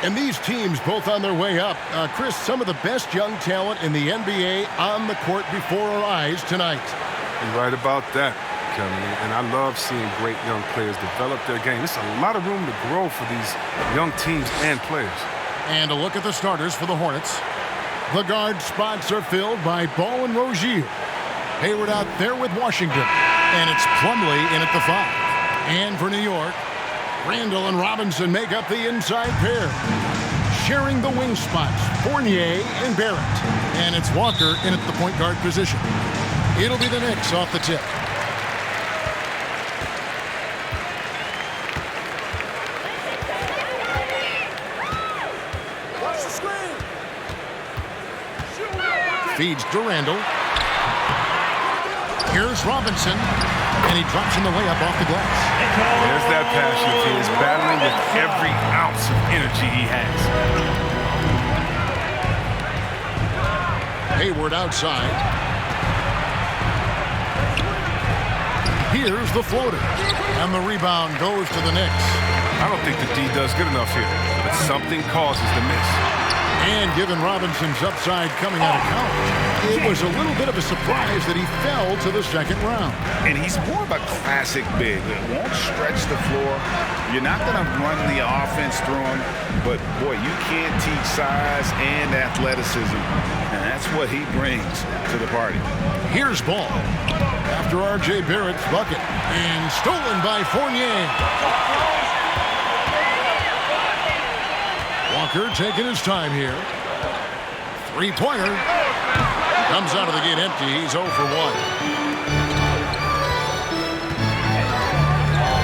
And these teams both on their way up. Chris, some of the best young talent in the NBA on the court before our eyes tonight. You're right about that, Kelly. And I love seeing great young players develop their game. There's a lot of room to grow for these young teams and players. And a look at the starters for the Hornets. The guard spots are filled by Ball and Rozier. Hayward out there with Washington. And it's Plumlee in at the 5. And for New York, Randall and Robinson make up the inside pair. Sharing the wing spots, Fournier and Barrett. And it's Walker in at the point guard position. It'll be the Knicks off the tip. Watch the screen. Feeds to Randall. Here's Robinson. And he drops in the layup off the glass. There's that passion. He is battling with every ounce of energy he has. Hayward outside. Here's the floater. And the rebound goes to the Knicks. I don't think the D does good enough here, but something causes the miss. And given Robinson's upside coming out of college, it was a little bit of a surprise that he fell to the second round. And he's more of a classic big. It won't stretch the floor. You're not going to run the offense through him, but boy, you can't teach size and athleticism, and that's what he brings to the party. Here's Ball after R.J. Barrett's bucket, and stolen by Fournier. Walker taking his time here. Three-pointer. Comes out of the gate empty. He's 0 for 1.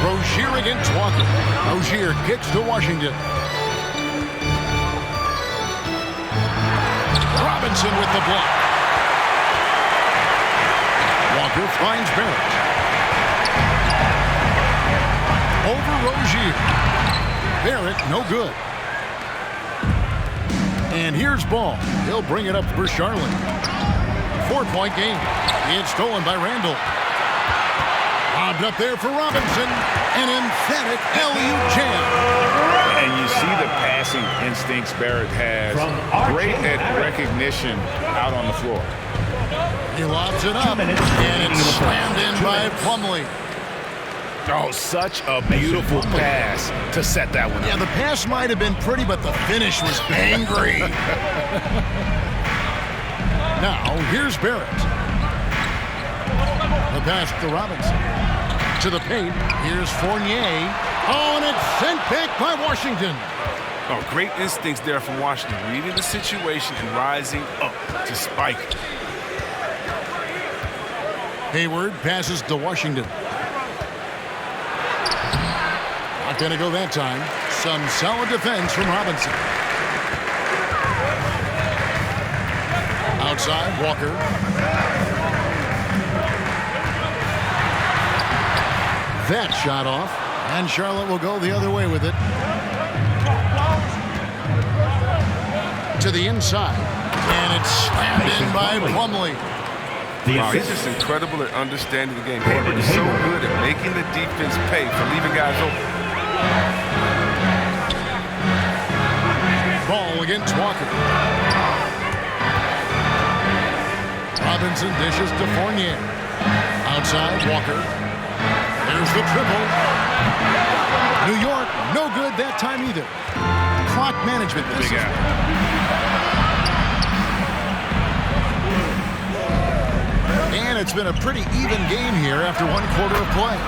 Rozier against Walker. Rozier kicks to Washington. Robinson with the block. Walker finds Barrett. Over Rozier. Barrett, no good. And here's Ball. He'll bring it up for Charlotte. 4-point game. It's stolen by Randall. Lobbed up there for Robinson. An emphatic LU jam. And you see the passing instincts Barrett has. Great at recognition out on the floor. He lobs it up. And it's slammed in by Plumlee. Oh, such a beautiful pass to set that one up. Yeah, the pass might have been pretty, but the finish was angry. Now, here's Barrett. The pass to Robinson. To the paint. Here's Fournier. Oh, and it's sent back by Washington. Oh, great instincts there from Washington. Reading the situation and rising up to spike. Hayward passes to Washington. Not going to go that time. Some solid defense from Robinson. Outside, Walker. That shot off, and Charlotte will go the other way with it. To the inside, and it's slammed in by Plumlee. Wow, he's just incredible at understanding the game. Hayward is so good at making the defense pay for leaving guys open. Ball against Walker. Robinson dishes to Fournier. Outside, Walker. There's the triple. New York, no good that time either. Clock management. This is and it's been a pretty even game here after 1 quarter of play.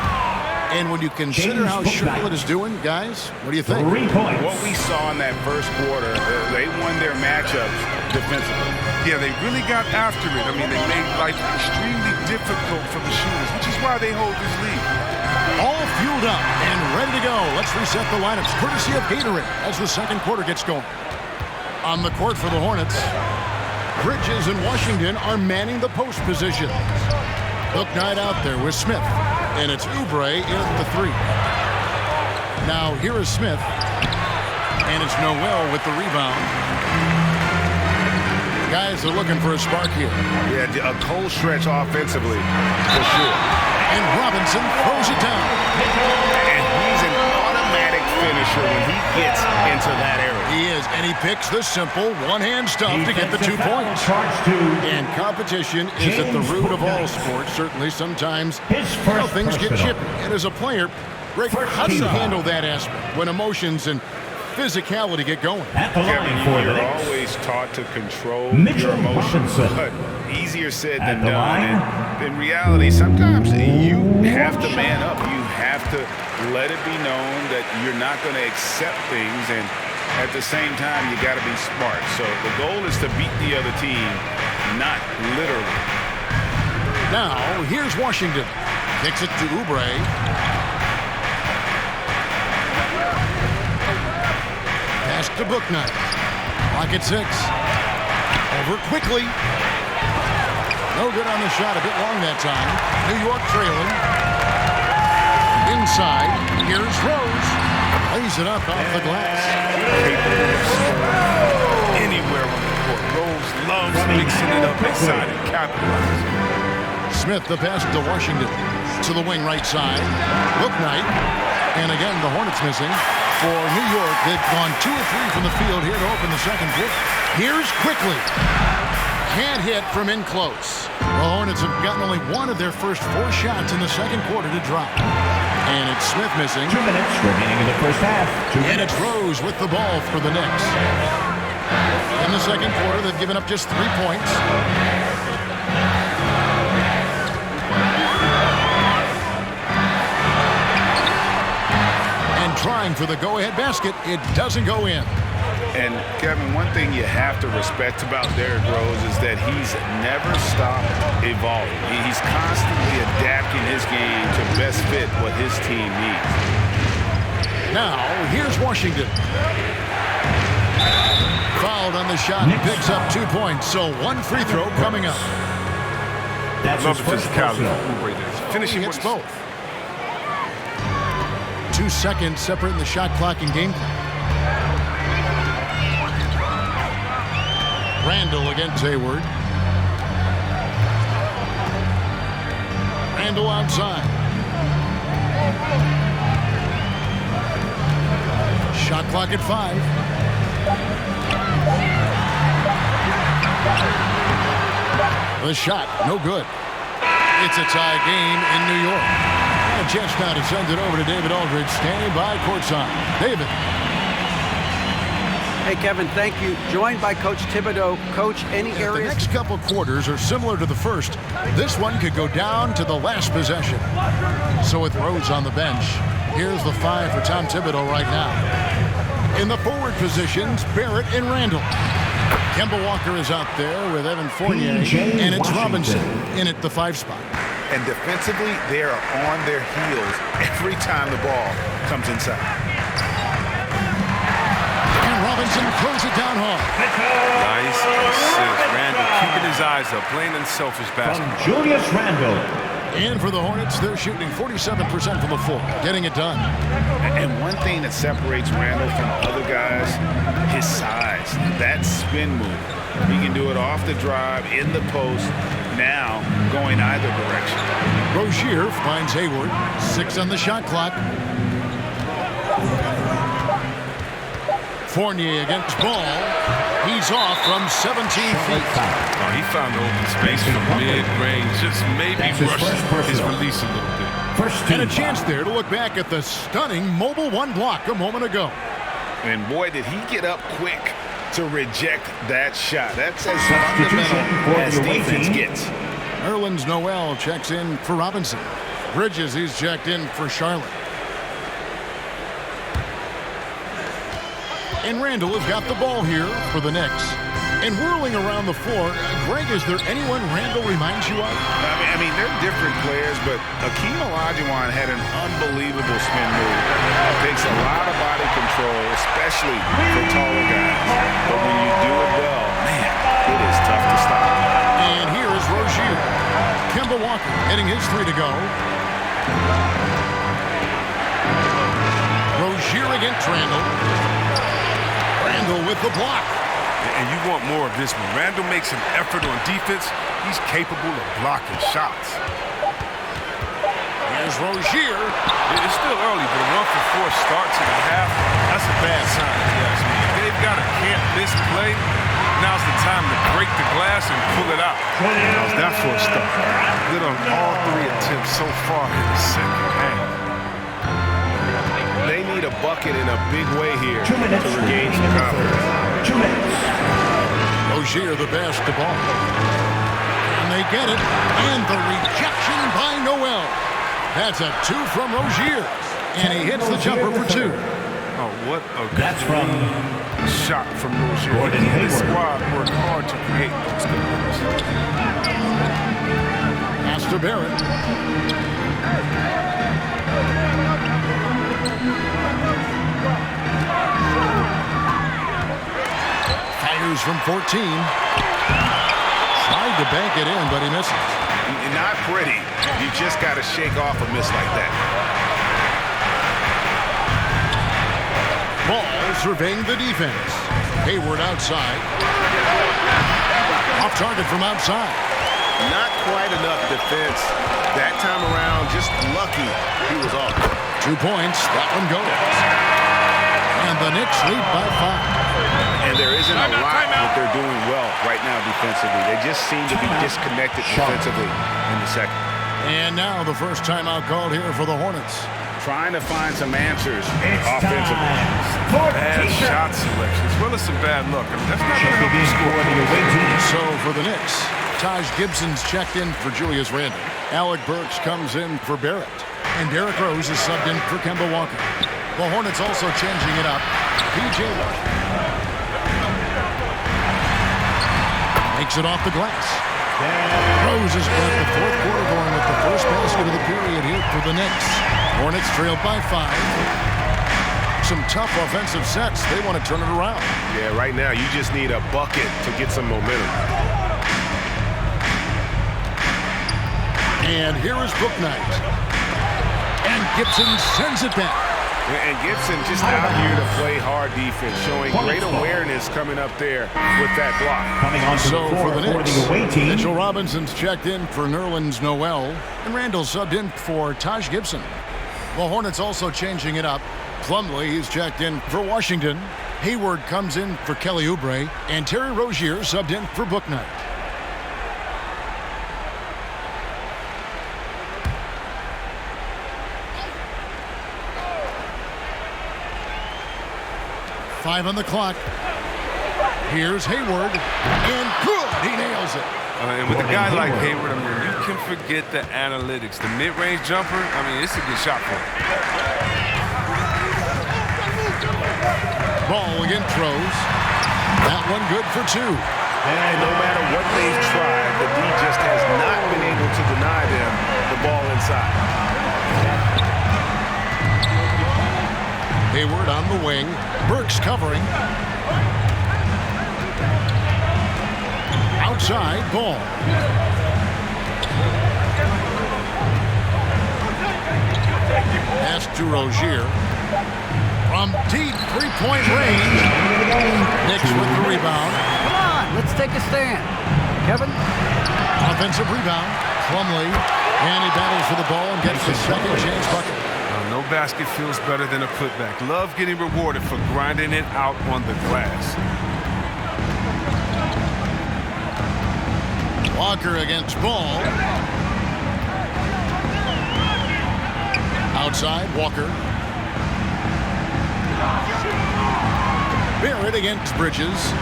And when you consider how Charlotte is doing, guys, what do you think? 3 points. What we saw in that first quarter, they won their matchups defensively. Yeah, they really got after it. I mean, they made life extremely difficult for the shooters, which is why they hold this lead. All fueled up and ready to go. Let's reset the lineups, courtesy of Bitrate, as the second quarter gets going. On the court for the Hornets, Bridges and Washington are manning the post positions. Hook Knight out there with Smith. And it's Oubre in at the 3. Now here is Smith. And it's Noel with the rebound. Guys are looking for a spark here. Yeah, a cold stretch offensively, for sure. And Robinson throws it down. And he's an automatic finisher when he gets into that area. He is, and he picks the simple one-hand stuff to get the 2 points. And competition is at the root of all sports. Certainly, sometimes things get chippy. And as a player, Greg, how do you handle that aspect when emotions and physicality get going? Kevin, you're always taught to control your emotions, but easier said than done. And in reality, sometimes you have to man up. You have to let it be known that you're not going to accept things, and at the same time, you got to be smart. So the goal is to beat the other team, not literally. Now, here's Washington. Kicks it to Oubre. Pass to Booknight. Clock at 6. Over quickly. No good on the shot. A bit long that time. New York trailing. Inside. Here's Rose. Lays it up off the glass. Anywhere on the court. Rose loves mixing it up inside and capitalizing. Smith, the pass to Washington. To the wing right side. Booknight. And again, the Hornets missing. For New York, they've gone 2 of 3 from the field here to open the second quarter. Here's quickly. Can't hit from in close. The Hornets have gotten only one of their first 4 shots in the second quarter to drop. And it's Smith missing. 2 minutes remaining in the first half. And it's Rose with the ball for the Knicks. In the second quarter, they've given up just 3 points. And trying for the go-ahead basket, it doesn't go in. And, Kevin, one thing you have to respect about Derrick Rose is that he's never stopped evolving. He's constantly adapting his game to best fit what his team needs. Now, here's Washington. Fouled on the shot, picks up 2 points, so 1 free throw coming up. That's Love his the first physicality. personal. Finishing He hits with both. 2 seconds separating the shot clock and game clock. Randall against Hayward. Randall outside. Shot clock at 5. The shot, no good. It's a tie game in New York. A chance now to send it over to David Aldridge, standing by courtside. David. Hey, Kevin, thank you. Joined by Coach Thibodeau. Coach, any The areas? next couple quarters are similar to the first. This one could go down to the last possession. So with Rose on the bench, here's the 5 for Tom Thibodeau right now. In the forward positions, Barrett and Randall. Kemba Walker is out there with Evan Fournier, and it's Robinson in at the 5 spot. And defensively, they are on their heels every time the ball comes inside. Robinson throws it down hard. nice assist. Randall keeping his eyes up, playing unselfish basketball. From Julius Randall. And for the Hornets, they're shooting 47% from the floor, getting it done. And one thing that separates Randall from other guys, his size. That spin move. He can do it off the drive, in the post, now going either direction. Rozier finds Hayward. 6 on the shot clock. Fournier against Ball. He's off from 17 feet. Oh, he found the open space from mid-range. Just maybe rush his release a little bit. And a chance there to look back at the stunning mobile 1 block a moment ago. And boy, did he get up quick to reject that shot. That's as fundamental as defense gets. Nerlens Noel checks in for Robinson. Bridges, he's checked in for Charlotte. And Randall has got the ball here for the Knicks. And whirling around the floor, Greg, is there anyone Randall reminds you of? I mean, they're different players, but Akeem Olajuwon had an unbelievable spin move. Takes a lot of body control, especially for taller guys. But when you do it well, man, it is tough to stop. And here is Rozier. Kemba Walker hitting his 3 to go. Rozier against Randall. Randall with the block. And you want more of this one. Randall makes an effort on defense. He's capable of blocking shots. Here's Rozier. It's still early, but a 1 for 4 start to the half, that's a bad sign. Yes, they've got time to break the glass and pull it out. How's that for a start? Good on all 3 attempts so far in the second half. They need a bucket in a big way here to regain some confidence. 2 minutes. Rozier the basketball. And they get it. And the rejection by Noel. That's a 2 from Rozier. And he hits the jumper for 2. Oh, what a That's from shot from Rozier. Gordon The Hayward. squad worked hard to create those good ones. Pass to Barrett. Fires from 14. Tried to bank it in, but he misses. Not pretty. You just got to shake off a miss like that. Ball surveying the defense. Hayward outside. Off target from outside. Not quite enough defense. That time around, just lucky he was off. 2 points. That one goes. And the Knicks lead by 5. And there isn't a lot that they're doing well right now defensively. They just seem to be disconnected defensively in the second. And now the first timeout called here for the Hornets. Trying to find some answers It's offensively. time for Bad Acer. shot selection, as well as some bad luck. I mean, that's not Check going to help you again score. for the away team. So for the Knicks, Taj Gibson's checked in for Julius Randle. Alec Burks comes in for Barrett. And Derrick Rose is subbed in for Kemba Walker. The Hornets also changing it up. P.J. makes it off the glass. Rose has got the fourth quarter going with the first basket of the period here for the Knicks. Hornets trailed by 5. Some tough offensive sets. They want to turn it around. Yeah, right now you just need a bucket to get some momentum. And here is Book Knight. And Gibson sends it back. And Gibson just out here to play hard defense, showing great awareness coming up there with that block. Coming on to So the floor for the Knicks, away team. Mitchell Robinson's checked in for Nerlens Noel. And Randall subbed in for Taj Gibson. The Hornets also changing it up. Plumlee is checked in for Washington. Hayward comes in for Kelly Oubre. And Terry Rozier subbed in for Book Knight. Five on the clock. Here's Hayward. And good! He nails it. And with a guy like Hayward, I mean, you can forget the analytics. The mid-range jumper, I mean, it's a good shot for him. Ball against Rose. That one good for 2. And no matter what they've tried, the D just has not been able to deny them the ball inside. Hayward on the wing. Burks covering. Outside, Ball. Pass to Rozier. From deep three-point range. Knicks with the rebound. Come on, let's take a stand. Kevin? Offensive rebound. Plumlee. And he battles for the ball and gets the second chance bucket. No basket feels better than a putback. Love getting rewarded for grinding it out on the glass. Walker against Ball. Outside, Walker. Barrett against Bridges.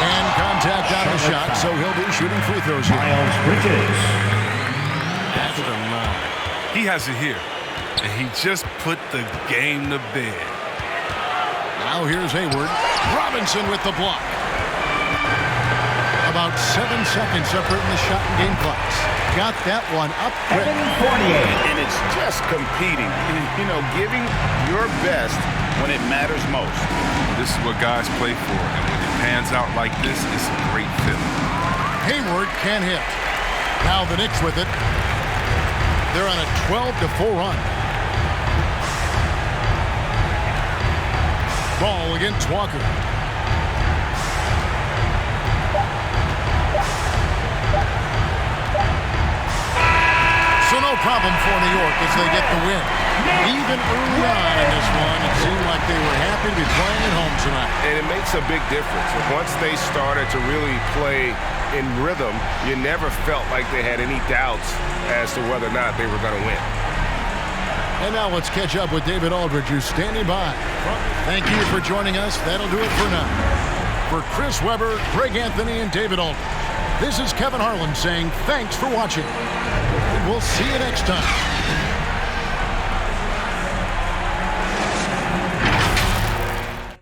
And contact on the shot, so he'll be shooting free throws here. Miles Bridges. That's the line. He has it here, and he just put the game to bed. Now here's Hayward. Robinson with the block. About 7 seconds separating the shot and game clocks. Got that one up quick. And it's just competing, you know, giving your best when it matters most. This is what guys play for, and when it pans out like this, it's a great feeling. Hayward can hit. Now the Knicks with it. They're on a 12-4 run. Ball against Walker. So no problem for New York as they get the win. Even early on in this one, it seemed like like they were happy to be playing at home tonight. And it makes a big difference. Once they started to really play in rhythm, you never felt like they had any doubts as to whether or not they were going to win. And now let's catch up with David Aldridge, who's standing by. Thank you for joining us. That'll do it for now. For Chris Webber, Greg Anthony, and David Aldridge, this is Kevin Harlan saying thanks for watching. And we'll see you next time.